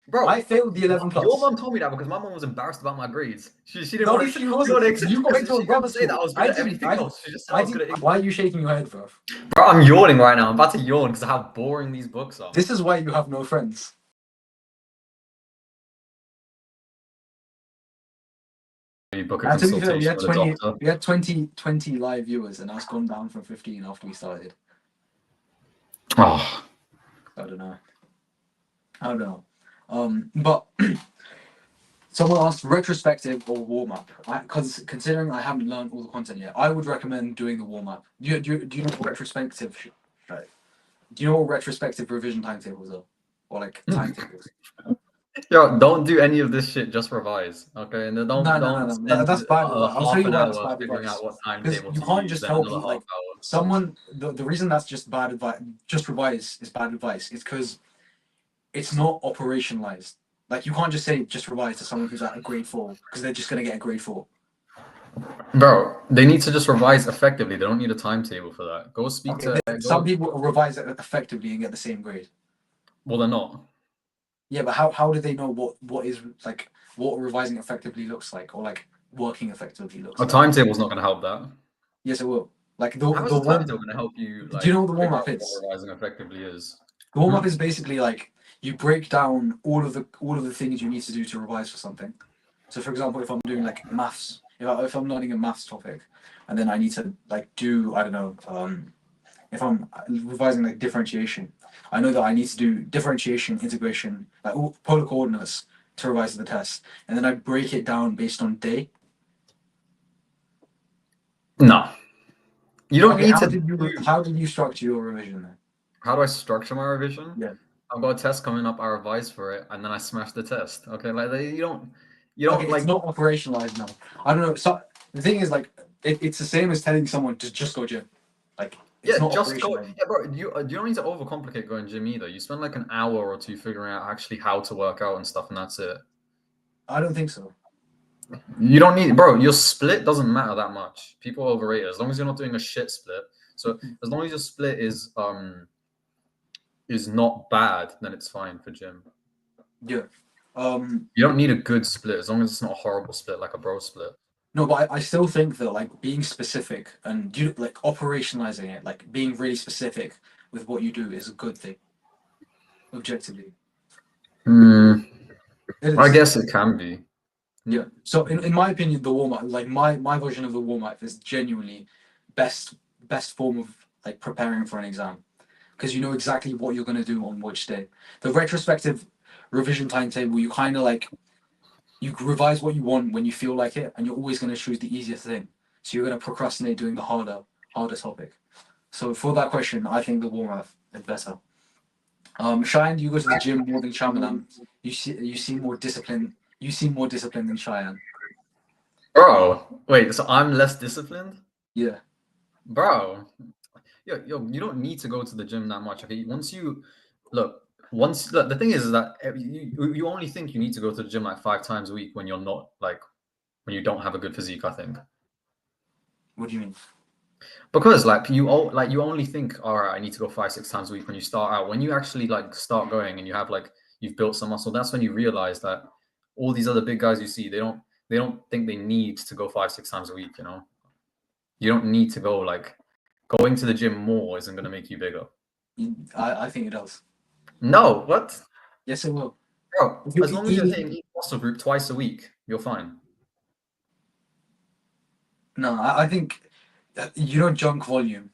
Bro, I failed the 11 your plus. mom told me that because my mom was embarrassed about my grades. She didn't No, want if to. she She wasn't. wanted to You went to a she didn't grammar say that I school. was good at everything else. She just said I was good at English. Why are you shaking your head, bro? Bro, I'm yawning right now. I'm about to yawn because of how boring these books are. This is why you have no friends. Book a And to be fair, consultation with a doctor. we had 20 live viewers, and that's gone down from 15 after we started. Oh, I don't know. But someone asked retrospective or warm up. Because considering I haven't learned all the content yet, I would recommend doing the warm up. Do you know what retrospective? Do you know what retrospective revision timetables are, or like timetables? yo, don't do any of this shit. Just revise, okay? And then don't spend That's bad advice. I'll tell half you an why that's hour bad figuring advice. out what Because timetable you to can't use, just then tell another people half like hour. someone. The reason that's just bad advice, just revise is bad advice. Is because it's not operationalized. Like you can't just say just revise to someone who's at a grade 4 because they're just gonna get a grade 4. Bro, they need to just revise effectively. They don't need a timetable for that. Go speak to. Some people revise it effectively and get the same grade. Well, they're not. Yeah, but how do they know what is like what revising effectively looks like, or like working effectively looks A like? timetable's not going to help that. Yes, it will. Like How is the a warm. timetable going to help you Do you like know what the warm figure up out is? what revising effectively is? The warm up is basically like you break down all of the things you need to do to revise for something. So, for example, if I'm doing like maths, if I'm learning a maths topic, and then I need to like do I don't know, if I'm revising like differentiation, I know that I need to do differentiation, integration, like all polar coordinates to revise the test, and then I break it down based on day. No, you don't Okay, need to. how did you structure your revision then? How do I structure my revision? Yeah. I've got a test coming up. I revise for it, and then I smash the test. Okay, like you don't Okay, like. it's not operationalized now. I don't know. So the thing is, like, it's the same as telling someone to just go gym. Like, it's Yeah, not just go. operationalized. Yeah, bro. You don't need to overcomplicate going gym either. You spend like an hour or two figuring out actually how to work out and stuff, and that's it. I don't think so. You don't need, bro. Your split doesn't matter that much. People overrate it as long as you're not doing a shit split. So as long as your split is not bad, then it's fine for gym. Yeah. You don't need a good split as long as it's not a horrible split like a bro split. No, but I still think that like being specific and you like operationalizing it, like being really specific with what you do is a good thing. Objectively. It I is. guess it can be. Yeah. So in my opinion, the warm up, like my version of the warm up is genuinely best form of like preparing for an exam. Because you know exactly what you're gonna do on which day. The retrospective revision timetable, you kind of like you revise what you want when you feel like it, and you're always gonna choose the easiest thing. So you're gonna procrastinate doing the harder topic. So for that question, I think the warm up is better. Cheyenne, you go to the gym more than Shamalan. You seem more disciplined. You seem more disciplined than Cheyenne. Bro, wait, so I'm less disciplined? Yeah. Bro, you don't need to go to the gym that much. Okay, the thing is that you only think you need to go to the gym like 5 times a week when you're not like when you don't have a good physique. I think What do you mean? because like you only think, all right, I need to go 5 6 times a week when you start out. When you actually like start going and you have like you've built some muscle, that's when you realize that all these other big guys you see, they don't think they need to go 5 6 times a week. You don't need to go like going to the gym more isn't going to make you bigger. I think it does. No, what? Yes, it will. Bro, If you as long as you're hitting each muscle group twice a week, you're fine. No, I think you know junk volume.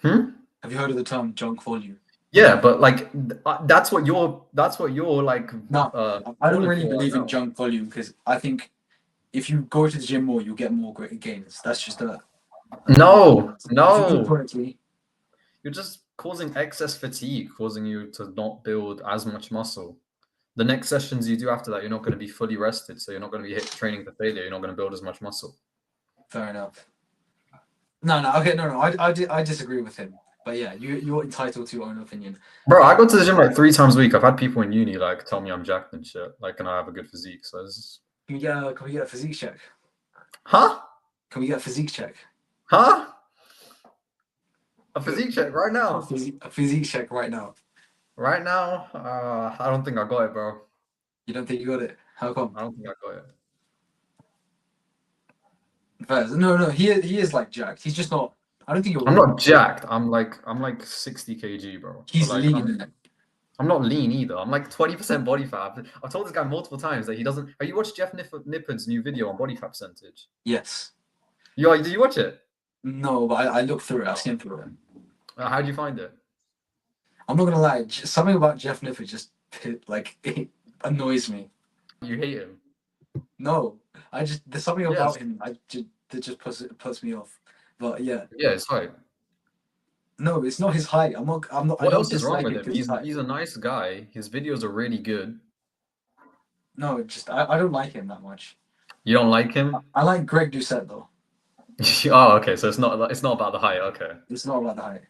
Have you heard of the term junk volume? Yeah, but like that's what you're like. No, I don't calling really for right believe in now. junk volume because I think if you go to the gym more, you'll get more great gains. That's just a No, if you eat no, correctly. you're just causing excess fatigue, causing you to not build as much muscle. The next sessions you do after that, you're not going to be fully rested, so you're not going to be training for failure. You're not going to build as much muscle. Fair enough. No, okay, no. I disagree with him. But yeah, you're entitled to your own opinion. Bro, I go to the gym like 3 times a week. I've had people in uni like tell me I'm jacked and shit, like, and I have a good physique. So it's... Can we get a physique check? Huh? Can we get a physique check? Huh? A physique check right now. A physique check right now. Right now, I don't think I got it, bro. You don't think you got it? How come? I don't think I got it. Fairs. No, no, he is like jacked. He's just not. I don't think you're I'm lean. not jacked. I'm like 60 kg, bro. But He's like lean. I'm not lean either. I'm like 20% body fat. I've told this guy multiple times that he doesn't. Have you watched Jeff Nippard's new video on body fat percentage? Yes. Did you watch it? No, but I looked through it. I've seen through it. How did you find it? I'm not gonna lie. Something about Jeff Nippert just like it annoys me. You hate him. No, I just there's something Yes. about him that just puts me off. But yeah, Yeah, it's like, no, it's not his height. I'm not. I what don't else is wrong dislike with him him? because He's his height. he's a nice guy. His videos are really good. No, just I don't like him that much. You don't like him? I like Greg Doucette though. Oh, okay. So it's not about the height. Okay. It's not about the height.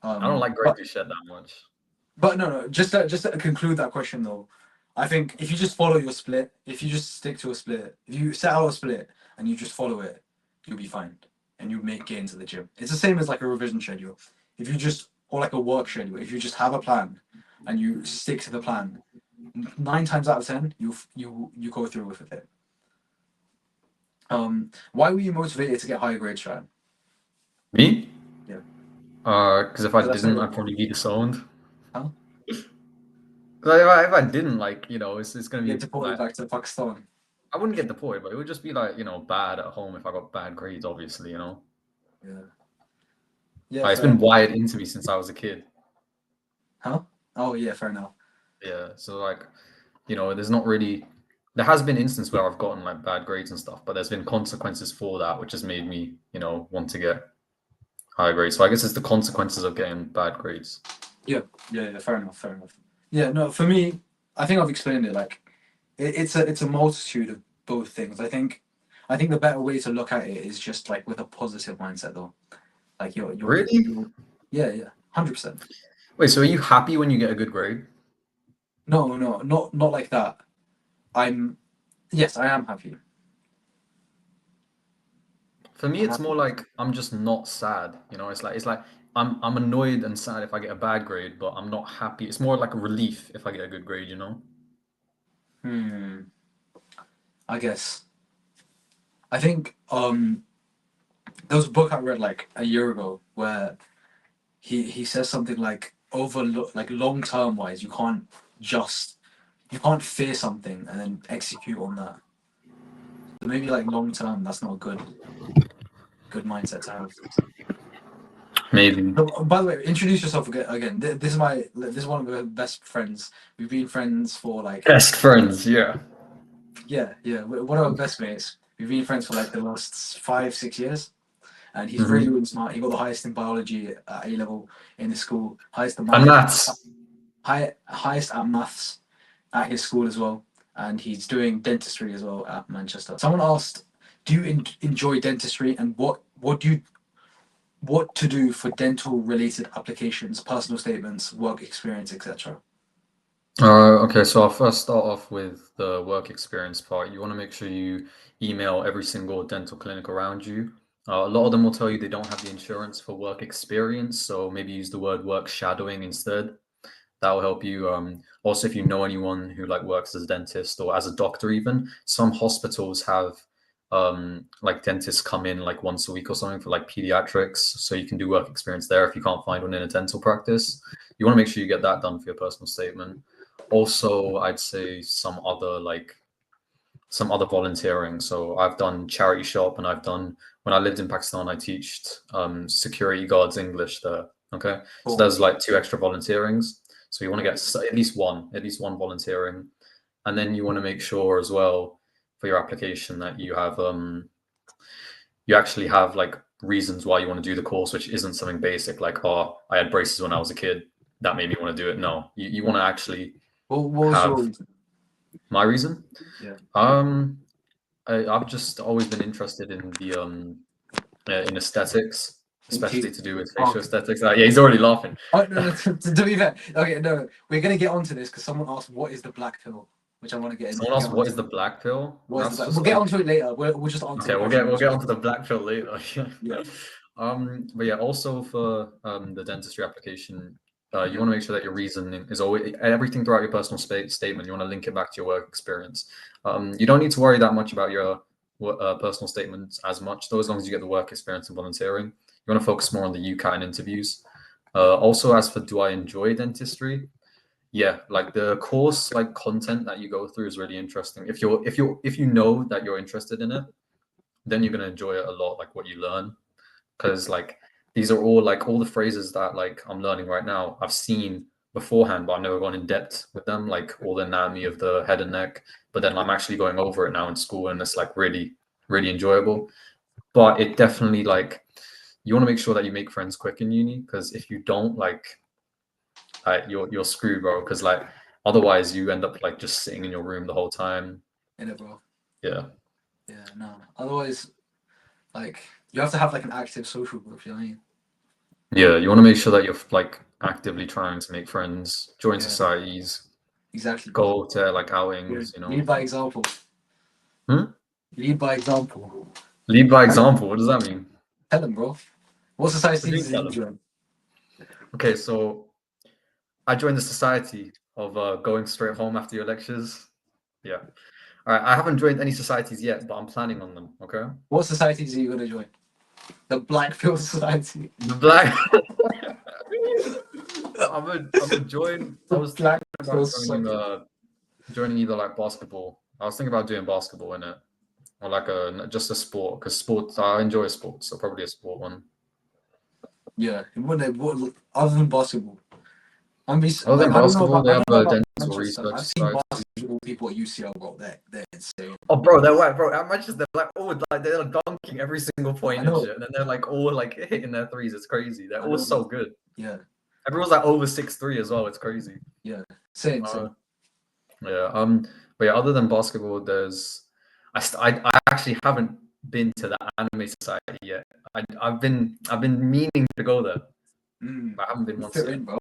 I don't like Greg But Doucette that much. no. Just to conclude that question though, I think if you just follow your split, if you just stick to a split, if you set out a split and you just follow it, you'll be fine, and you make gains at the gym. It's the same as like a revision schedule. If you just or like a work schedule, if you just have a plan and you stick to the plan, 9 times out of 10, you go through with it. Why were you motivated to get higher grades, Ryan? Me? Yeah. Because if I That's didn't, not I'd probably be disowned. huh? Like, if I didn't, like, it's gonna Get be deported like back to Pakistan. I wouldn't get deported, but it would just be like, bad at home if I got bad grades, obviously. Yeah. Yeah, Like, it's fair been enough. wired into me since I was a kid. Huh? Oh yeah, fair enough. Yeah. So like, there has been instances where I've gotten like bad grades and stuff, but there's been consequences for that, which has made me, want to get higher grades. So I guess it's the consequences of getting bad grades. Yeah, fair enough, fair enough. Yeah, no, for me, I think I've explained it. Like, it's a multitude of both things. I think the better way to look at it is just like with a positive mindset, though. Like Really? yeah, 100%. Wait, so are you happy when you get a good grade? No, not like that. Yes, I am happy. For me, I'm it's more happy. like I'm just not sad. It's like I'm annoyed and sad if I get a bad grade, but I'm not happy. It's more like a relief if I get a good grade. Hmm. I guess. I think there was a book I read like a year ago where he says something like overlook like long term wise you can't fear something and then execute on that. So maybe like long term that's not a good mindset to have. Maybe. So, by the way, introduce yourself again. This is one of my best friends. We've been friends for like Best friends, yeah. yeah. One of our best mates. We've been friends for like the last 5 6 years. And he's Hmm. really smart. He got the highest in biology at A level in his school, highest in And math, maths. highest at maths at his school as well, and he's doing dentistry as well at Manchester. Someone asked, "Do you enjoy dentistry, and what to do for dental related applications, personal statements, work experience, etc." Okay, so I'll first start off with the work experience part. You want to make sure you email every single dental clinic around you. A lot of them will tell you they don't have the insurance for work experience, so maybe use the word work shadowing instead. That will help you. Also, if you know anyone who like works as a dentist or as a doctor, even some hospitals have like dentists come in like once a week or something for like pediatrics, so you can do work experience there if you can't find one in a dental practice. You want to make sure you get that done for your personal statement. Also, I'd say some other volunteering. So I've done charity shop, and when I lived in Pakistan, I taught security guards English there. Okay, so Cool. there's like two extra volunteerings. So you want to get at least one volunteering, and then you want to make sure as well for your application that you actually have like reasons why you want to do the course, which isn't something basic like, oh, I had braces when I was a kid, that made me want to do it. No, you want to actually What was your have reason? my reason. Yeah. Um, I've just always been interested in aesthetics, In teeth. especially to do with Oh, facial aesthetics. Yeah, he's already laughing. oh no, no. To be fair, okay, no, we're gonna get onto this because someone asked what is the black pill, which I want to Someone get asked, what onto. is the black pill? What is the That's black? just We'll get like, onto it later. We'll just answer okay, the we'll question. get we'll get onto the black pill later. Yeah. But yeah, also for the dentistry application, You want to make sure that your reasoning is always everything throughout your personal statement. You want to link it back to your work experience. You don't need to worry that much about your personal statements as much, though, as long as you get the work experience and volunteering. You want to focus more on the UCAT and interviews. Also, as for do I enjoy dentistry? Yeah, like the course like content that you go through is really interesting. If you know that you're interested in it, then you're gonna enjoy it a lot, like what you learn. Because like these are all like all the phrases that like I'm learning right now, I've seen beforehand, but I've never gone in depth with them, like all the anatomy of the head and neck. But then I'm actually going over it now in school, and it's like really, really enjoyable. But it definitely like you want to make sure that you make friends quick in uni, because if you don't, like you're screwed, bro. Because like otherwise you end up like just sitting in your room the whole time. In it, bro. Yeah. Yeah, no. Otherwise, like you have to have like an active social group. You know what I mean? Yeah, you want to make sure that you're like actively trying to make friends, join Yeah. societies, Exactly. go to like outings, you know. Lead by example. Hmm? Lead by example. Lead by example. What does that mean? Tell them, bro. What What do society you mean, did tell you 'em? join? Okay, so I joined the society of going straight home after your lectures. Yeah. All right. I haven't joined any societies yet, but I'm planning on them. Okay. What societies are you gonna join? The Black Pill Society. The black. I'm a join. I The was thinking Black Pill about Society. joining either like basketball. I was thinking about doing basketball in it, or like just a sport, because sports I enjoy sports, so probably a sport one. Yeah. What other than basketball? Other Like than basketball, they I have don't know a about dental Manchester. research I've seen society. basketball people at UCL, bro. They're insane. Oh, bro, they're white, bro. At Manchester, they're like all like they're like dunking every single I point and know. shit, and then they're like all like hitting their threes. It's crazy. They're I all know, so man. good. Yeah. Everyone's like over 6'3" as well. It's crazy. Yeah. Same, Uh, same. yeah. But yeah, other than basketball, I actually haven't been to the anime society yet. I've been meaning to go there, Mm. but I haven't been You once fit yet. in, bro.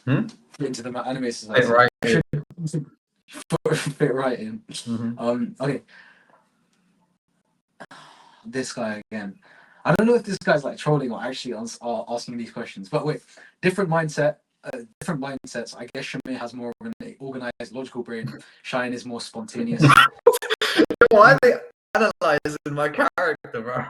Hmm? Fit into the anime Fit society. right You in. should fit right in. Mhm. Okay. This guy again. I don't know if this guy's like trolling or actually asking these questions, but wait, different mindset, different mindsets. I guess Shamir has more of an organized, logical brain. Shine is more spontaneous. Why are they analyzing my character, bro?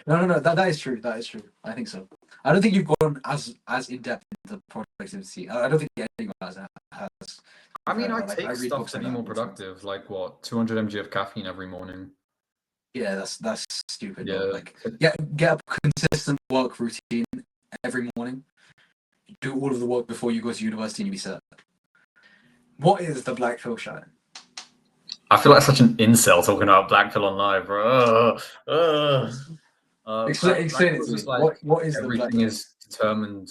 No. That is true. That is true. I think so. I don't think you've gone as in depth into productivity. I don't think anyone has. I mean, I Like I take read stuff books to like be that more all the time. productive, like what 200 mg of caffeine every morning. Yeah, that's stupid, bro. Yeah. Like, get a consistent work routine every morning. Do all of the work before you go to university and you be set. What is the black pill shine? I feel like such an incel talking about black pill on live, bro. Black Explain it pill is to just me. like What is the black everything pill? is determined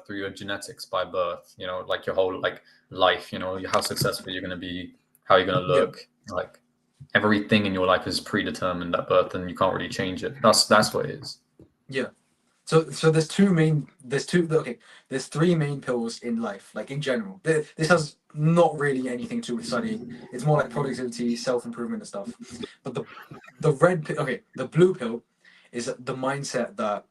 through your genetics by birth. You know, like your whole like life. You know, how successful you're gonna be, how you're gonna Yeah, look. Like everything in your life is predetermined at birth, and you can't really change it. That's what it is. yeah. So there's three main pills in life, like in general. This has not really anything to do with studying. It's more like productivity, self-improvement and stuff. But the blue pill is the mindset that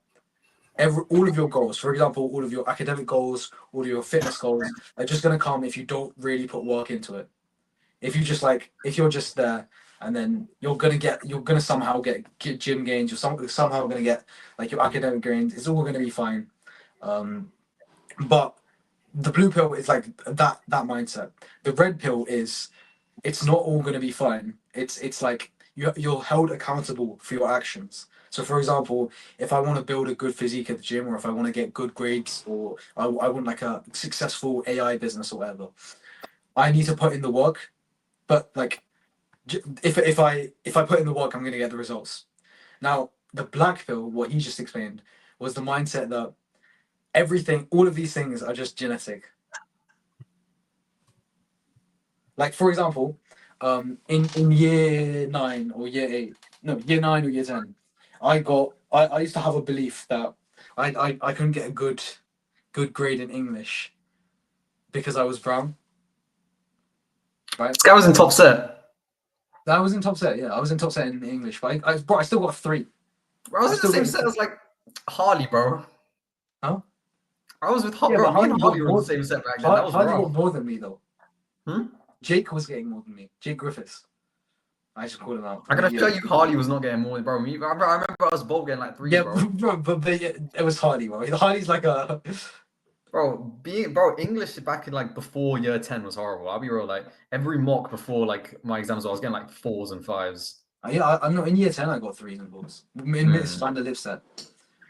all of your goals, for example, all of your academic goals, all of your fitness goals, are just gonna come if you don't really put work into it. If you're just there and then you're gonna somehow get gym gains, somehow gonna get like your academic gains. It's all gonna be fine. But the blue pill is like that mindset. The red pill is it's not all gonna be fine. It's like you're held accountable for your actions. So, for example, if I want to build a good physique at the gym, or if I want to get good grades, or I want like a successful AI business or whatever, I need to put in the work. But like, if I put in the work, I'm gonna get the results. Now, the black pill, what he just explained, was the mindset that all of these things are just genetic. Like, for example, in year 9 or year 8, no, year 9 or year 10, I used to have a belief that I couldn't get a good grade in English because I was brown, right? This guy was in top set. I was in top set, yeah. I was in top set in English, but I still got a 3. Bro, I was I in the still same got set as like Harley, bro. Huh? I was with Yeah, bro. but Me and Hardy got Hardy were in the more. same set back then. That was Hardy rough. got more than me though. Hmm? Jake was getting more than me. Jake Griffiths. I should call him out. I gotta show you Hardy was not getting more, bro. I remember us both getting like threes, Yeah, bro. but yeah, it was Hardy, bro. Hardy's like a. Bro, English back in like before year 10 was horrible. I'll be real, like every mock before like my exams, I was getting like 4s and 5s. Yeah, I'm not in year 10. I got 3s and 4s. In Miss Van der Lip set,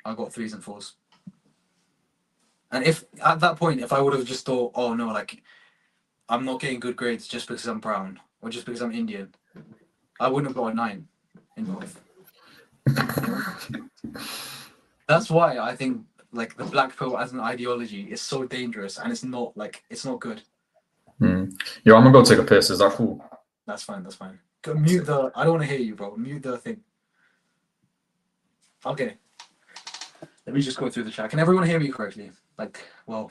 I got 3s and 4s. And if at that point, if I would have just thought, oh no, like I'm not getting good grades just because I'm brown or just because I'm Indian, I wouldn't have got a 9 in both. That's why I think like the black pill as an ideology is so dangerous, and it's not good. Yo, I'm gonna go take a piss. Is that cool? That's fine. That's fine. Go mute the. I don't want to hear you, bro. Mute the thing. Okay. Let me just go through the chat. Can everyone hear me correctly? Like, well,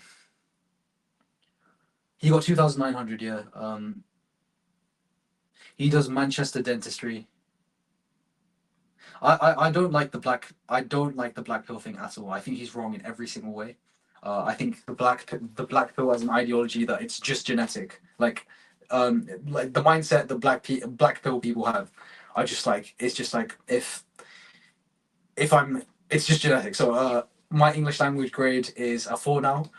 he got 2,900. Yeah. He does Manchester Dentistry. I don't like the black pill thing at all. I think he's wrong in every single way. I think the black pill as an ideology that it's just genetic. Like the mindset that black pill people have, I just like it's just like if I'm it's just genetic. So my English language grade is a 4 now.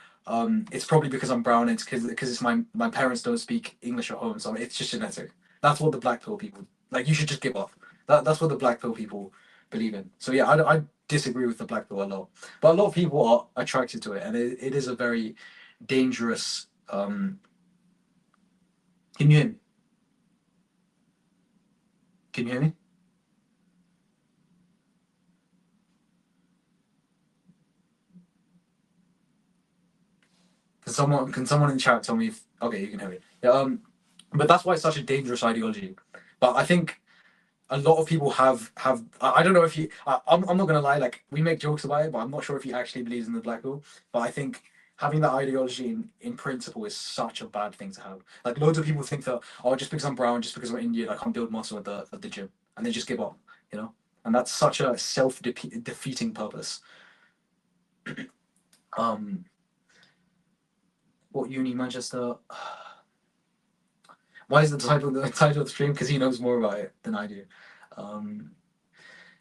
It's probably because I'm brown. It's because it's my parents don't speak English at home, so it's just genetic. That's what the black pill people like. You should just give up. That's what the black pill people believe in. So yeah, I disagree with the black pill a lot, but a lot of people are attracted to it, and it is a very dangerous. Can you hear me? Can you hear me? Can someone in chat tell me if okay you can hear me? Yeah, but that's why it's such a dangerous ideology. But I think a lot of people have I don't know if I'm not gonna lie, like we make jokes about it, but I'm not sure if he actually believes in the black hole. But I think having that ideology in principle is such a bad thing to have. Like loads of people think that oh just because I'm brown, just because I'm Indian, I can't build muscle at the gym, and they just give up, you know. And that's such a self-defeating purpose. um what uni Manchester? Why is the title of the stream? Because he knows more about it than I do.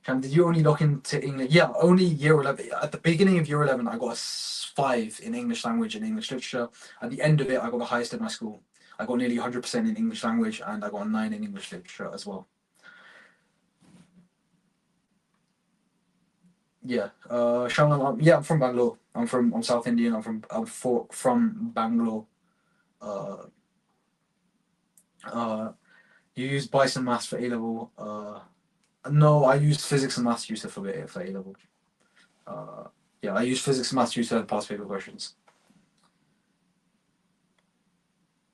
Did you only look into English? Yeah, only year 11. At the beginning of year 11, I got a 5 in English language and English literature. At the end of it, I got the highest in my school. I got nearly 100% in English language, and I got a 9 in English literature as well. Yeah, Shannon, yeah, I'm from Bangalore. I'm South Indian. I'm from Bangalore. Uh, you use Bison Maths for A level. No, I used physics and maths tutor for A level. Yeah, I used physics and maths tutor and past paper questions.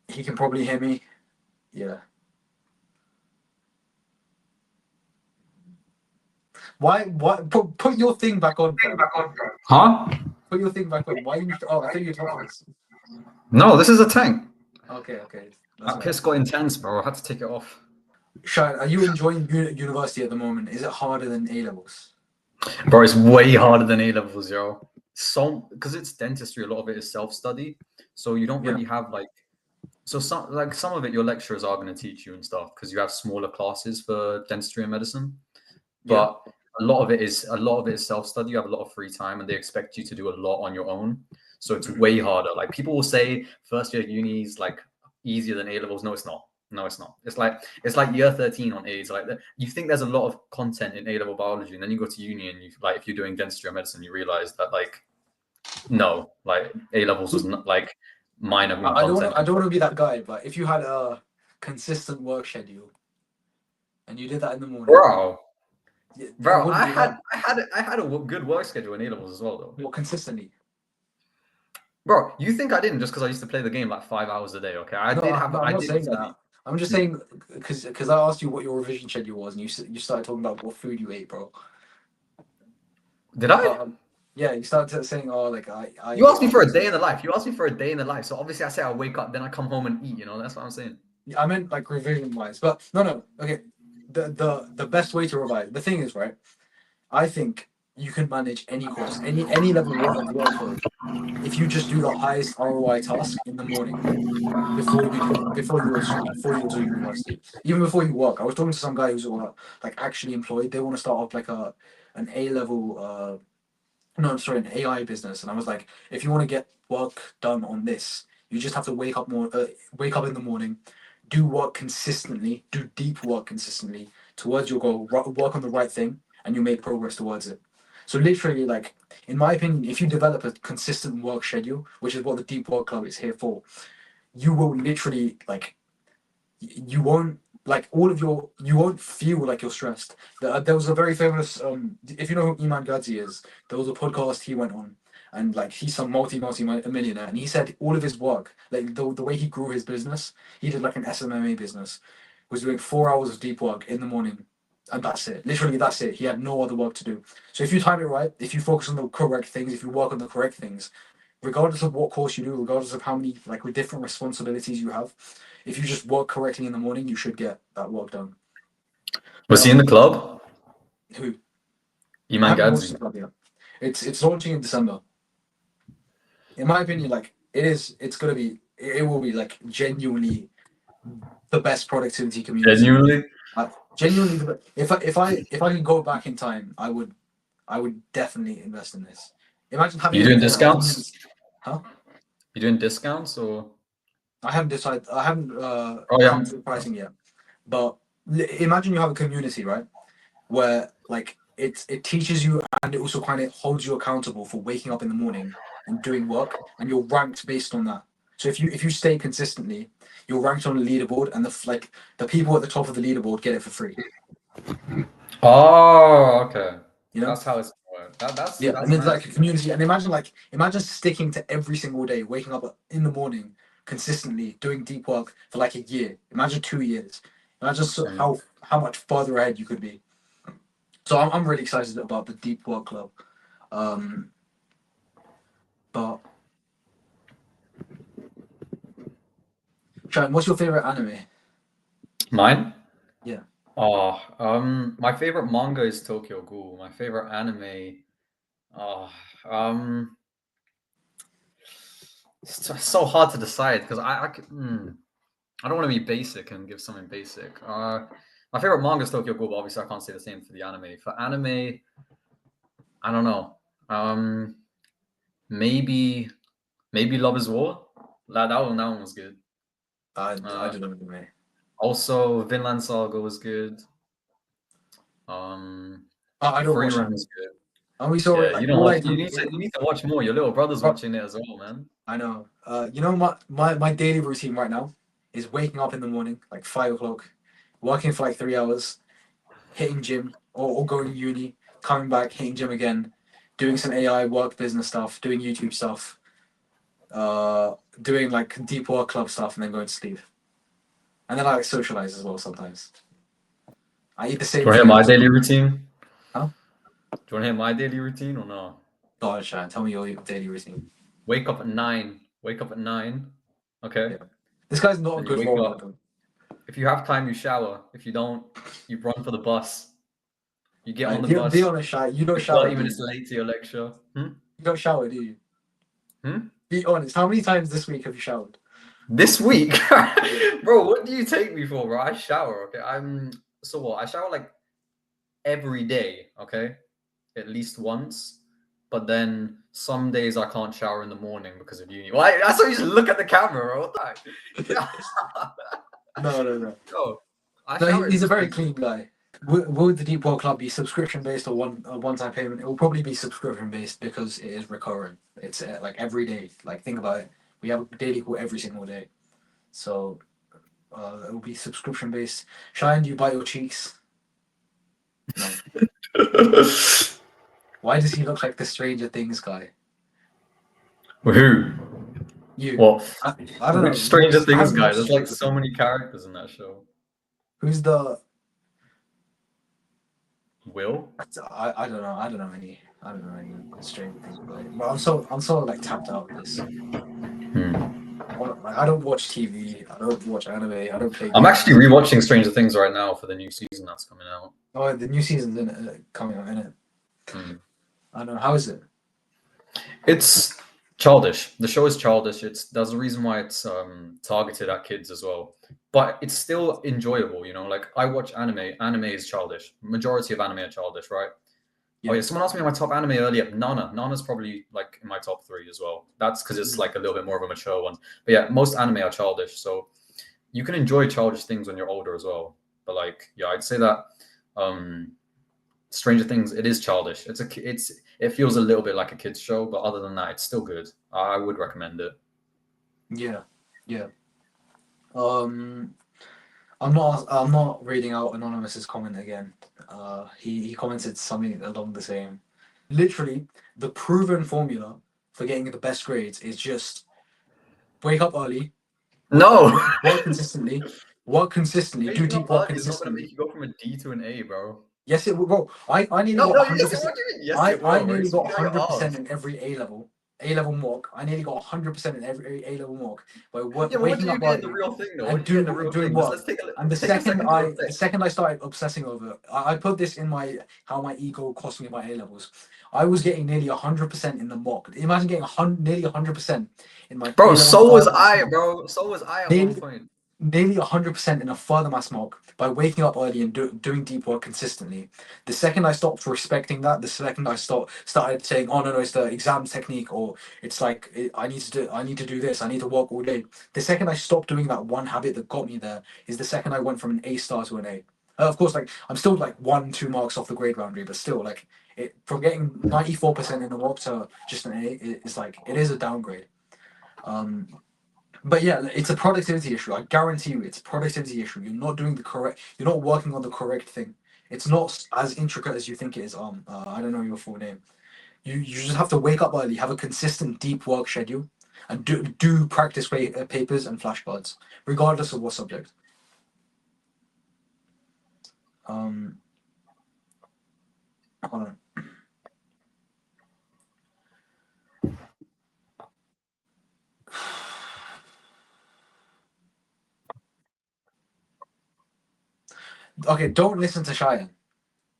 He can probably hear me. Yeah. Why? What? Put your thing back on, fam. Huh? Put your thing back on. Why you? Oh, I thought you were talking this. No, this is a tank. Okay. That's That piss got intense, bro. I had to take it off. Shine, are you enjoying university at the moment? Is it harder than A levels? Bro, it's way harder than A levels, yo. So because it's dentistry, a lot of it is self-study. So you don't really have like some of it your lecturers are going to teach you and stuff because you have smaller classes for dentistry and medicine. But a lot of it is self-study. You have a lot of free time and they expect you to do a lot on your own. So it's way harder. Like people will say first year uni is like easier than A levels. No, it's not. No, it's not. It's like year 13 on A's. Like you think there's a lot of content in A level biology, and then you go to uni and you like if you're doing dentistry or medicine, you realize that like no, like A levels was not like minor in content. I don't want to be that guy, but if you had a consistent work schedule and you did that in the morning, bro, I had a good work schedule in A levels as well, though. Well, consistently. Bro, you think I didn't just because I used to play the game like 5 hours a day? Okay, I'm not saying that. I'm just saying because I asked you what your revision schedule was, and you started talking about what food you ate, bro. Did I? Yeah, you started saying, "Oh, like I." You asked me for a day in the life. You asked me for a day in the life. So obviously, I say I wake up, then I come home and eat. You know, that's what I'm saying. I meant like revision wise, but no. Okay, the best way to revise. The thing is, right? I think you can manage any course, any level of workload if you just do the highest ROI task in the morning before you go to school, before you go to university, even before you work. I was talking to some guy who's like actually employed. They want to start up like an A level no, I'm sorry, an AI business. And I was like, if you want to get work done on this, you just have to wake up in the morning, do work consistently, do deep work consistently towards your goal, work on the right thing, and you make progress towards it. So literally, like in my opinion, if you develop a consistent work schedule, which is what the Deep Work Club is here for, you will literally like you won't like all of your you won't feel like you're stressed. There was a very famous if you know who Iman Gadzhi is, there was a podcast he went on, and like he's some multi millionaire, and he said all of his work, like the way he grew his business, he did like an SMMA business, was doing 4 hours of deep work in the morning, and that's it. Literally, that's it. He had no other work to do. So if you time it right, if you focus on the correct things, if you work on the correct things, regardless of what course you do, regardless of how many like with different responsibilities you have, if you just work correctly in the morning, you should get that work done. Was he in the club? Who? I Iman haven't watched Gadzhi. the club yet. It's launching in December. In my opinion, like it will be like genuinely the best productivity community. Genuinely? Genuinely, if I could go back in time, I would definitely invest in this. Imagine having You doing discounts? Huh? You doing discounts or? I haven't decided. I haven't Oh yeah. come to the pricing yet. But imagine you have a community, right, where like it teaches you and it also kind of holds you accountable for waking up in the morning and doing work, and you're ranked based on that. So if you stay consistently, you're ranked on a leaderboard, and the people at the top of the leaderboard get it for free. Oh, okay. You know? That's how it's gonna work. Yeah, That's and it's nice. like a community. And imagine sticking to every single day, waking up in the morning consistently, doing deep work for like a year. Imagine 2 years. Imagine how much further ahead you could be. So I'm really excited about the Deep Work Club. But Shane, what's your favorite anime? Mine? Yeah. Oh, my favorite manga is Tokyo Ghoul. My favorite anime, oh, it's so hard to decide because I don't want to be basic and give something basic. My favorite manga is Tokyo Ghoul, but obviously I can't say the same for the anime. For anime, I don't know. Maybe Love is War. That one was good. I don't know the name. Also, Vinland Saga was good. I don't Free watch Run anime. was good. And we saw it Yeah, like you don't all watch. I do. You need to watch more. Your little brother's watching it as well, man. I know. You know my daily routine right now is waking up in the morning, like 5 o'clock, working for like 3 hours, hitting gym or going to uni, coming back, hitting gym again, doing some AI work business stuff, doing YouTube stuff, doing like deep work club stuff, and then going to sleep. And then I like socialize as well sometimes. I eat the Do same you want to hear food. my daily routine? Huh? Do you want to hear my daily routine or no? Go on, Shan. Tell me your daily routine. Wake up at 9. Wake up at 9. Okay. Yeah. This guy's not a Then you good wake role up. model. If you have time, you shower. If you don't, you run for the bus. You get on the Be bus. honest, Shan. You don't You're shower, 30 do minutes you? late to your lecture. You don't shower, do you? Hmm? Be honest. How many times this week have you showered? This week, bro, what do you take me for, bro? I shower, okay? So what? I shower like every day, okay? At least once. But then some days I can't shower in the morning because of uni. Well, I saw you just look at the camera, bro. What the heck? No. Yo, I No, shower at he's a least very once. clean guy. Will the Deep World Club be subscription based or one-time payment? It will probably be subscription based because it is recurring. It's like every day. Like think about it. We have a daily call every single day, so it will be subscription based. Shine, do you bite your cheeks? No. Why does he look like the Stranger Things guy? Who? You. What? I don't know. Stranger I Things haven't guy. watched There's like Stranger so Things. many characters in that show. Who's the? Will? I don't know. I don't know any. I don't know any Stranger Things guy. But I'm so like tapped out of this. I don't watch TV. I don't watch anime. I don't play I'm games. actually rewatching Stranger Things right now for the new season that's coming out. Oh, the new season's coming out, isn't it? I don't know. How is it? It's childish. The show is childish. There's a reason why it's targeted at kids as well. But it's still enjoyable, you know. Like I watch anime. Anime is childish. Majority of anime are childish, right? Oh Yeah. yeah, someone asked me my top anime earlier. Nana. Nana's probably like in my top three as well. That's because it's like a little bit more of a mature one. But yeah, most anime are childish. So you can enjoy childish things when you're older as well. But like, yeah, I'd say that um Stranger Things, it is childish. It feels a little bit like a kids show, but other than that, it's still good. I would recommend it. Yeah. Yeah. Um, I'm not reading out Anonymous's comment again. He commented something along the same. Literally, the proven formula for getting the best grades is just wake up early, No, work consistently, do waking up deep work early is not gonna consistently. make you go from a D to an A, bro. Yes, it will, bro. I nearly No, got no, yes, it 100%. will. What do you mean? Yes, I it I will, bro. nearly You're got speaking out your 100% ass. in every A level mock. I nearly got 100% in every A level mock by Yeah, but what waking did you up get in the early real thing, though? What and did you get in the real doing thing? work. Let's take And let's take a second to the reflect. second I started obsessing over it, I put this in my how my ego cost me my A levels. I was getting nearly 100% in the mock. Imagine getting nearly 100% in my Bro, A level so was further math I, mock. bro. So was I at one Nearly point. nearly 100% in a further mass mock by waking up early and doing deep work consistently. The second I stopped respecting that, the second I started saying, "Oh no, it's the exam technique," or it's like I need to do this, I need to work all day. The second I stopped doing that one habit that got me there is the second I went from an A star to an A. Of course, like I'm still like 1, 2 marks off the grade boundary, but still like it from getting 94% in the mock to just an A, it's like it is a downgrade. Um, but yeah, it's a productivity issue. I guarantee you, it's a productivity issue. You're not doing the correct. You're not working on the correct thing. It's not as intricate as you think it is. I don't know your full name. You just have to wake up early, have a consistent deep work schedule, and do practice papers and flashcards, regardless of what subject. Um, hold on. Okay, don't listen to Cheyenne.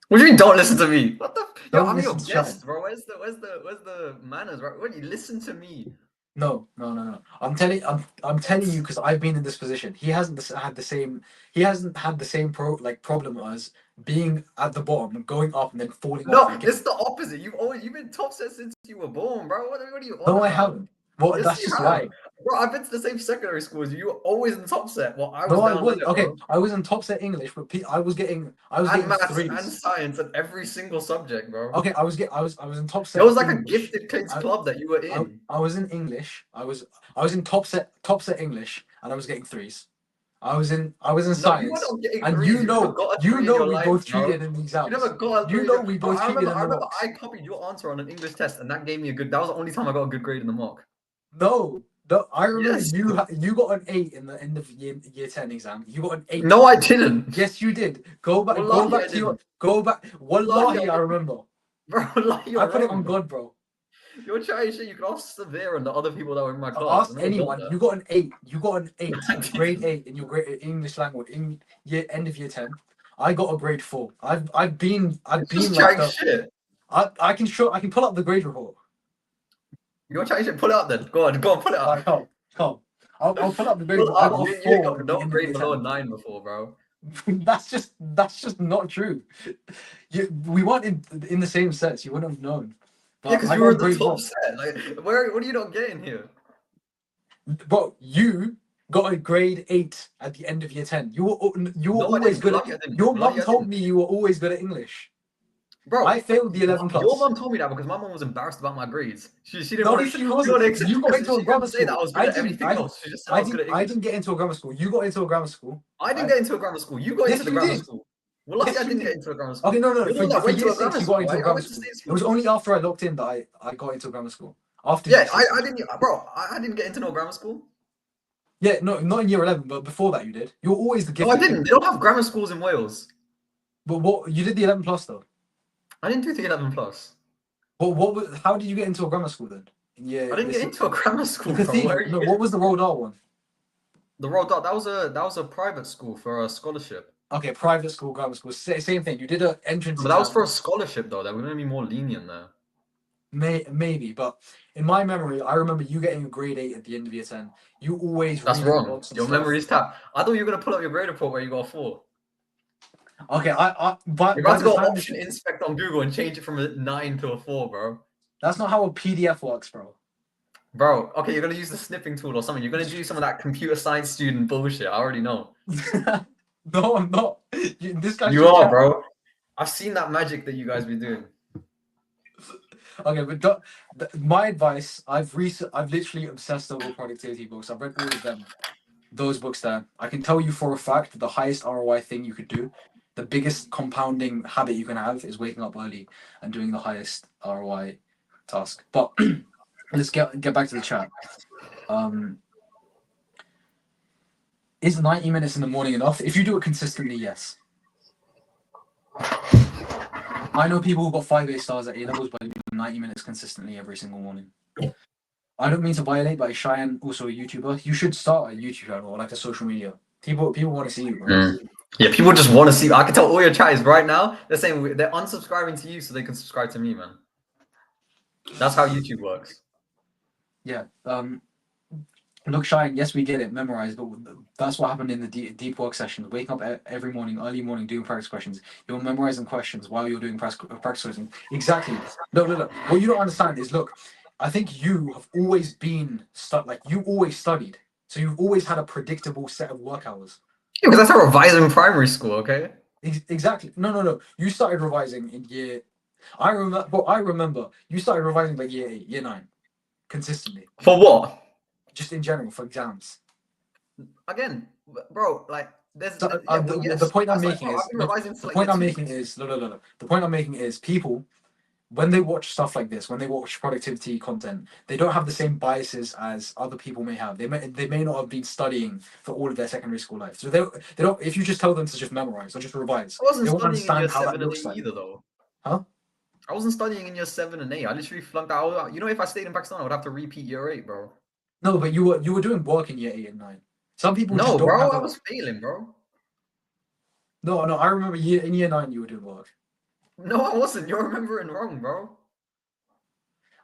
What do you mean? Don't listen to me. What the? Yo, Don't I'm your listen to Cheyenne. guest, bro. Where's the manners, bro? What? You listen to me. No, no, no, no. I'm telling you because I've been in this position. He hasn't had the same. He hasn't had the same problem as being at the bottom and going up and then falling off No, and it's getting. the opposite. You've been top set since you were born, bro. What are you on No, I about? haven't. Well, Yes, that's you just have. lying. Bro, I've been to the same secondary school as you. You were always in the top set. Well, I was No, I down there, was okay. bro. I was in top set English, but I was And getting maths and threes. science and every single subject, bro. Okay, I was in top It set was like a English. gifted kids I, club that you were in. I was in English. I was in top set English, and I was getting threes. I was in No, you were science, not getting and threes. You never got a three in your we life, both bro. cheated in the You never exams. got a You three. know we Bro, both cheated in I the remember mocks. I copied your answer on an English test, and that gave me a good. That was the only time I got a good grade in the mock. No, no, I remember Yes. you got an 8 in the end of year 10 exam. You got an 8. No, I didn't. Yes, you did. Wallahi, I didn't. Go back. Wallahi, I Wallahi, I didn't. remember. Bro, wallahi, I you're put it on wrong. God, bro. You're trying shit. You can ask Severe and the other people that were in my class. I Ask never got anyone. that. You got an 8. You got an 8, I a grade didn't. 8 in your grade English language in year end of year 10. I got a grade 4. I've It's just been like trying the shit. I can pull up the grade report. You're trying shit. Pull it up then. Go on, pull it All up. right, come. I'll pull up the grade Pull it report. I up. got a You ain't 4 got in the no end of grade year below 10. a 9 before, bro. That's just not true. We weren't in the same sets. You wouldn't have known. Yeah, But because I you got were a in the grade top 1. set. Like, where? What are you not getting here? But you got a grade 8 at the end of year 10. You were No, I always didn't. good at Wallahi, I didn't. your Wallahi, mum I told didn't. me you were always good at English. I Bro, failed the 11 your plus. mom told me that because my mom was embarrassed about my grades. She didn't No, want to. she She didn't wasn't. want to accept You got because into a she didn't grammar say that I school. was good at everything else. She just said I was good at I English. didn't get into a grammar school. You got into a grammar school, I didn't right? get into a grammar school. You got into Yes, the you grammar did. school. Wallahi, I Yes, you didn't get did. into a grammar Okay, school. no, no. You're the one that For went to year a grammar 6, you got school. into a I grammar went to school. state It was school. only after I locked in that I got into a grammar school. After year Yeah, 6. I didn't, bro. I didn't get into no grammar school. Yeah, no, not in year 11, but before that you did. You were always the No, I gifted didn't. kid. They don't have grammar schools in Wales. But what you did the 11 plus though. I didn't do the 11 plus. How did you get into a grammar school then? I Yeah, didn't get into a grammar school, the bro. Where cathedral. are you No, what getting was the Roald Dahl one? the road dot? That was a private school for a scholarship. Okay, private school, grammar school, same thing. You did an entrance But that was exam. for a scholarship though. They were going to be more lenient there. Maybe, but in my memory, I remember you getting a grade 8 at the end of year 10. You always That's reading wrong. books and Your stuff. memory is tapped. I thought you were gonna pull up your grade report where you got a 4. Okay, You're by about to the go time option inspect on Google and change it from a 9 to a 4, bro. that's not how a PDF works, bro. Bro, okay, you're gonna use the snipping tool or something. You're gonna do some of that computer science student bullshit. I already know. No, I'm not. This guy's You just are, chatting. bro. I've seen that magic that you guys be doing. Okay, but my advice, I've literally obsessed over productivity books. I've read all of them. Those books there. I can tell you for a fact that the highest ROI thing you could do, the biggest compounding habit you can have is waking up early and doing the highest ROI task. But let's get back to the chat. Um, is 90 minutes in the morning enough? If you do it consistently, yes. I know people who got 5 A stars at A levels by doing 90 minutes consistently every single morning. I don't mean to violate, but Cheyenne also a YouTuber. You should start a YouTube channel or like a social media. People want to see you, bro. Yeah, people just want to see. I can tell all your chat is right now. They're saying they're unsubscribing to you so they can subscribe to me, man. That's how YouTube works. Yeah. Look, Cheyenne. Yes, we get it. Memorize, but that's what happened in the deep work session. Waking up every morning, early morning, doing practice questions. You're memorizing questions while you're doing practice questions. Exactly. No. What you don't understand is, look, I think you have always been like you always studied, so you've always had a predictable set of work hours. Yeah, because that's how revising in primary school, okay? Exactly. No. You started revising in year. I remember. But I remember you started revising like year 8, year 9, consistently, For what? just in general for exams. Again, bro, like, there's, So, yeah, well, the yes. point I'm That's like, making bro, I've is, been look, revising for the like year point I'm 2. making is, no. The point I'm making is people, when they watch stuff like this, when they watch productivity content, they don't have the same biases as other people may have. They may not have been studying for all of their secondary school life. So they don't. If you just tell them to just memorize or just revise, I wasn't they won't studying in year understand how that 7 and looks 8 like. either, though. Huh? I wasn't studying in year 7 and 8. I literally flunked out. You know, if I stayed in Pakistan, I would have to repeat year 8, bro. No, but you were doing work in year 8 and 9. Some people just No, don't bro, have I a. was failing, bro. No. I remember in year 9 you were doing work. No, I wasn't. You're remembering wrong, bro.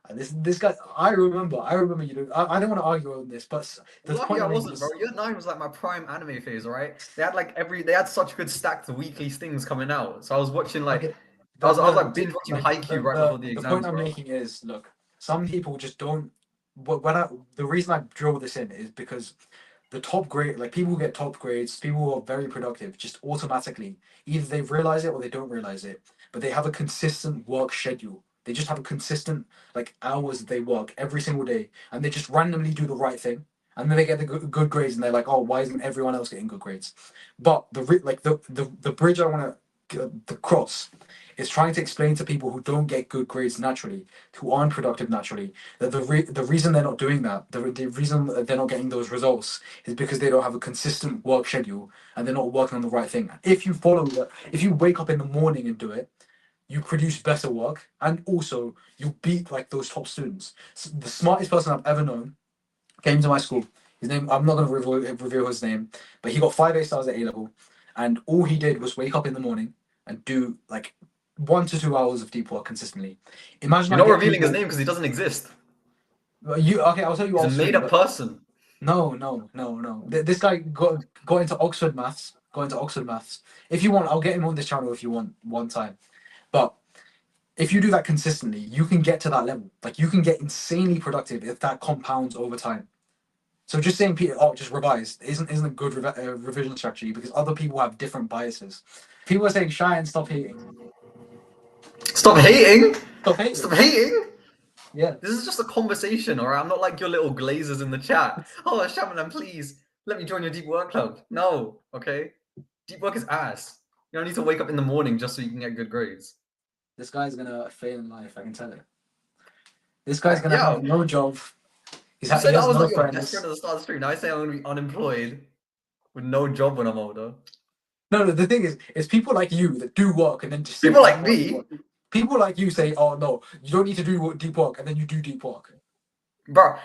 And this guy, I remember you doing. I don't want to argue on this, but the Lucky point I I'm making wasn't, bro. is Year 9 was like my prime anime phase, alright? They had such good stacked weekly things coming out. So I was watching like, okay. I was The like binge watching like Haikyuu right before the the point exams, I'm bro. making is, look, some people just don't. When the reason I drill this in is because the top grade, like people who get top grades, people who are very productive, just automatically either they realize it or they don't realize it, but they have a consistent work schedule. They just have a consistent like hours that they work every single day, and they just randomly do the right thing, and then they get the good grades, and they're like, oh, why isn't everyone else getting good grades? But the bridge I want to cross is trying to explain to people who don't get good grades naturally, who aren't productive naturally, that the reason they're not doing that, the reason that they're not getting those results is because they don't have a consistent work schedule and they're not working on the right thing. If you follow that, if you wake up in the morning and do it, you produce better work and also you beat like those top students. So the smartest person I've ever known came to my school. His name, I'm not going to reveal his name, but he got 5 A stars at A level, and all he did was wake up in the morning and do like 1 to 2 hours of deep work consistently. Imagine You're I not get revealing his people. name because he doesn't exist. You okay? I'll tell you He's a off made stream, up but person. no. This guy got into Oxford maths. Got into Oxford maths. If you want, I'll get him on this channel if you want one time. But if you do that consistently, you can get to that level. Like you can get insanely productive if that compounds over time. So just saying, Peter, oh, just revise isn't a good revision strategy because other people have different biases. People are saying, "Shy and stop hating." Stop hating. Stop Stop hating. hating. Yeah. This is just a conversation, alright? I'm not like your little glazers in the chat. Oh, Shamanan, please let me join your deep work club. No, okay? Deep work is ass. You don't need to wake up in the morning just so you can get good grades. This guy's gonna fail in life. I can tell it. This guy's gonna Yo, have no job. you He said I has was no like your best friend friends. at the start of the stream. Now I say I'm gonna be unemployed with no job when I'm older. No. The thing is, it's people like you that do work and then just say, People "Oh like no." me, People like you say, "Oh no, you don't need to do deep work," and then you do deep work. bro.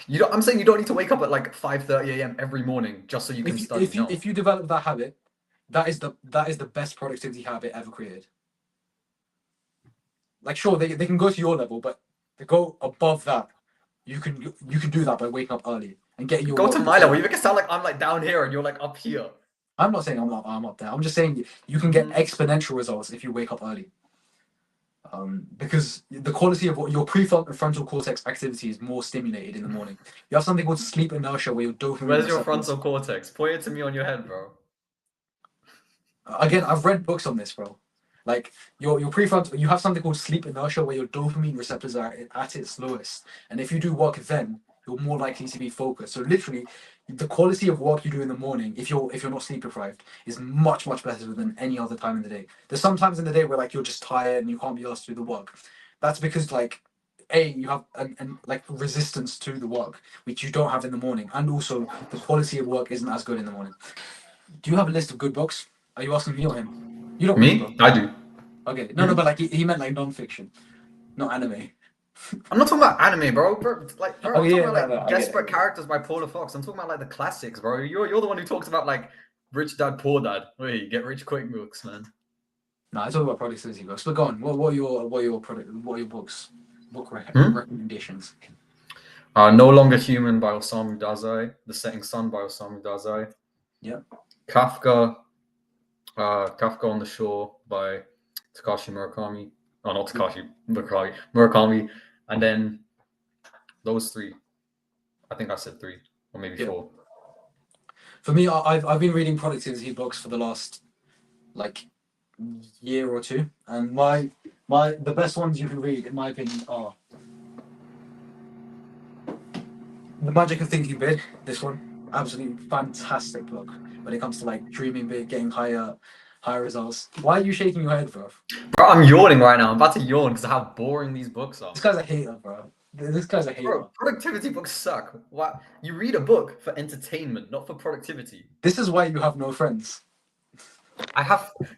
You don't, I'm saying you don't need to wake up at like 5:30 a.m. every morning just so you can study. No. If you develop that habit, that is the best productivity habit ever created. Like, sure, they can go to your level, but go above that, you can do that by waking up early and getting your Go work to my level. You make it sound like I'm like down here and you're like up here. I'm not saying I'm up there. I'm just saying you can get exponential results if you wake up early. Because the quality of what your prefrontal cortex activity is more stimulated in the morning. You have something called sleep inertia where your dopamine Where's your receptors. frontal cortex? Point it to me on your head, bro. Again, I've read books on this, bro. Like your prefrontal, you have something called sleep inertia where your dopamine receptors are at its lowest, and if you do work then, you're more likely to be focused. So literally, the quality of work you do in the morning, if you're not sleep deprived, is much better than any other time in the day. There's some times in the day where like you're just tired and you can't be asked to do the work. That's because like you have an like resistance to the work which you don't have in the morning, and also the quality of work isn't as good in the morning. Do you have a list of good books? Are you asking me or him? You don't read books. Me? I do. Okay, no, but like he meant like non-fiction, not anime. I'm not talking about anime, bro. Like, bro, I'm Okay, talking yeah, about no, like I get it. Desperate Characters by Paula Fox. I'm talking about like the classics, bro. You're the one who talks about like Rich Dad Poor Dad. Wait, get rich quick books, man. No, I talk about productivity books. But go on. What are your books? Hmm? Recommendations. No Longer Human by Osamu Dazai. The Setting Sun by Osamu Dazai. Yeah. Kafka. Kafka on the Shore by Takashi Murakami. Oh, not Takashi Murakami. Murakami. And then those three. I think I said three or maybe Yeah. four. For me, I've been reading productivity books for the last like year or two, and the best ones you can read, in my opinion, are The Magic of Thinking Big. This one, absolutely fantastic book when it comes to like dreaming big, getting higher results. Why are you shaking your head, bro? Bro, I'm yawning right now. I'm about to yawn because of how boring these books are. This guy's a hater, bro. This guy's a hater. Bro, productivity books suck. Why? You read a book for entertainment, not for productivity. This is why you have no friends.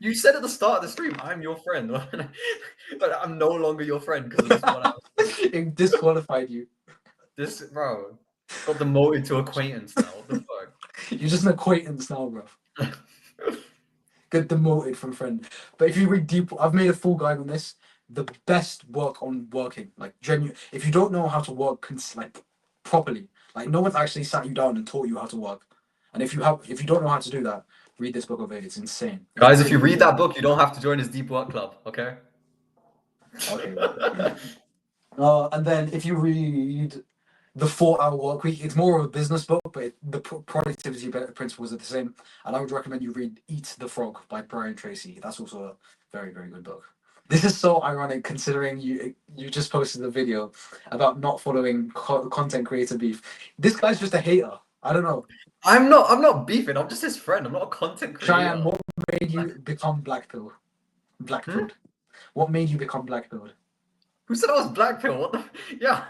You said at the start of the stream, I'm your friend. But I'm no longer your friend because of this 1 hour. It disqualified you. This, bro, got demoted to acquaintance now. What the fuck? You're just an acquaintance now, bro. Get demoted from friend. But if you read deep, I've made a full guide on this. The best work on working, like genuine. If you don't know how to work, like properly, like no one's actually sat you down and taught you how to work. And if you don't know how to do that, read this book of it. It's insane. Guys, if you read that book, you don't have to join this deep work club, okay? Okay. And then if you read the 4 Hour Work Week, it's more of a business book, but the productivity principles are the same. And I would recommend you read Eat the Frog by Brian Tracy. That's also a very, very good book. This is so ironic considering you just posted a video about not following content creator beef. This guy's just a hater. I don't know. I'm not beefing. I'm just his friend. I'm not a content creator. Cheyenne, what made you become blackpilled? Blackpilled. What made you become blackpilled? Who said I was black pill? What the? Yeah.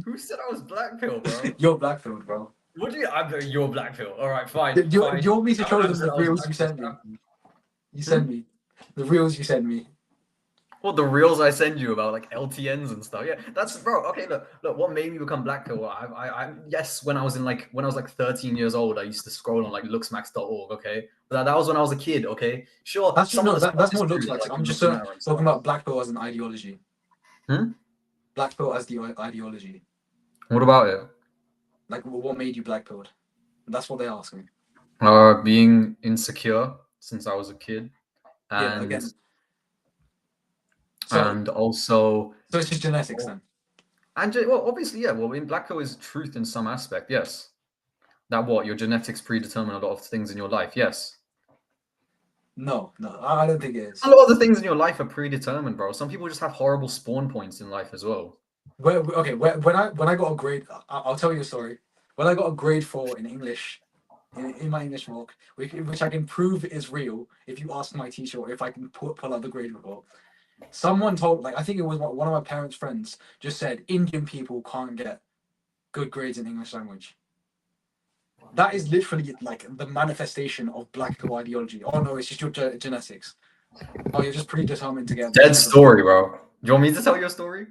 Who said I was black pill, bro? You're blackpilled, bro. What do you? You're black pill. All right, fine. Do you fine. want me to show them the I was reels black you pill. sent me? You sent me the reels you sent me. Well, the reels I send you about like LTNs and stuff. Yeah, that's bro. Okay, look. What made me become black pill? Yes, when I was like 13 years old, I used to scroll on like looksmax.org. Okay, but that was when I was a kid. Okay, sure. That's Some of the stuff that's is more true, looks like. like I'm it just doesn't matter and talking stuff. about black pill as an ideology. Black pill as the ideology. What about it? Like, what made you black pilled? That's what they ask me. Being insecure since I was a kid, Yeah, and again. So also. So it's just genetics then. And well, obviously, yeah. Well, in black pill is truth in some aspect. Yes. That what your genetics predetermine a lot of things in your life. Yes. No, I don't think it is. A lot of the things in your life are predetermined, bro. Some people just have horrible spawn points in life as well. When I got a grade, I'll tell you a story. When I got a grade 4 in English, in my English mock, which I can prove is real if you ask my teacher or if I can pull out the grade report. Someone told, like, I think it was one of my parents' friends, just said Indian people can't get good grades in English language. That is literally like the manifestation of black pill ideology. Oh no, it's just your genetics. Oh, you're just predetermined to get Dead story, bro. Do you want me to tell you a story?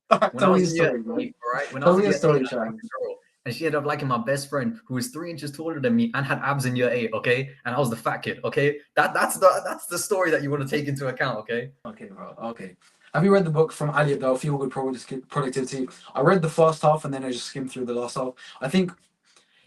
When I Tell me a was in year story, bro. 8, right? When I Tell was in me a year 8, story, I Shine. liked a girl, and she ended up liking my best friend, who was 3 inches taller than me and had abs in year 8. Okay, and I was the fat kid. Okay, that's the story that you want to take into account. Okay. Okay, bro. Okay. Have you read the book from Ali Abdel, Feel Good Productivity? I read the first half and then I just skimmed through the last half. I think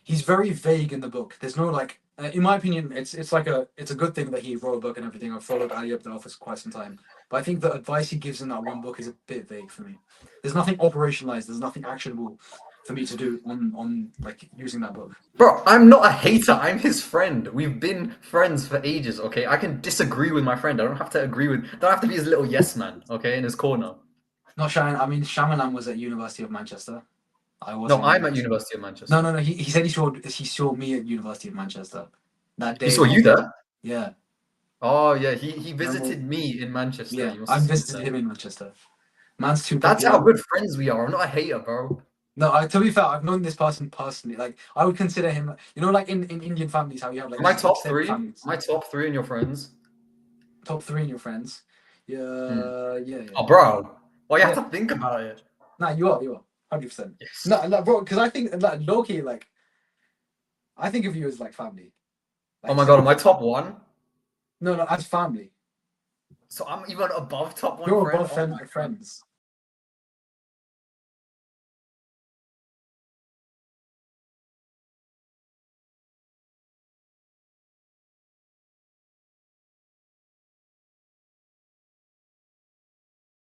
he's very vague in the book. There's no like, in my opinion, it's like it's a good thing that he wrote a book and everything. I've followed Ali Abdel for quite some time, but I think the advice he gives in that one book is a bit vague for me. There's nothing operationalized. There's nothing actionable for me to do on like using that book. Bro, I'm not a hater. I'm his friend. We've been friends for ages, okay? I can disagree with my friend. I don't have to agree with, don't have to be his little yes man, okay, in his corner. Not Shannon. I mean, Shamanan was at University of Manchester. I No, wasn't at I'm at University. University of No, Manchester. no, no. He said he saw me at University of Manchester that He day. saw you there? Yeah, Oh yeah, he remember? visited me in Manchester. Yeah, You must I have seen him visited there. him in Manchester. Man's too That's how popular. good friends we are. I'm not a hater, bro. No, to be fair, I've known this person personally. Like, I would consider him, you know, like in Indian families, how you have like My top extended three, families. my top three and your friends. Top three in your friends. Hmm. Yeah, yeah, yeah. Oh, bro, well, you have Yeah. to think about it. Nah, you are. 100%. Yes. No, no, bro, because I think, like, low-key, like, I think of you as like family. Oh Like, my god, my top one. no, no, as family. So I'm even above top one You're friend. above Oh my god. friends.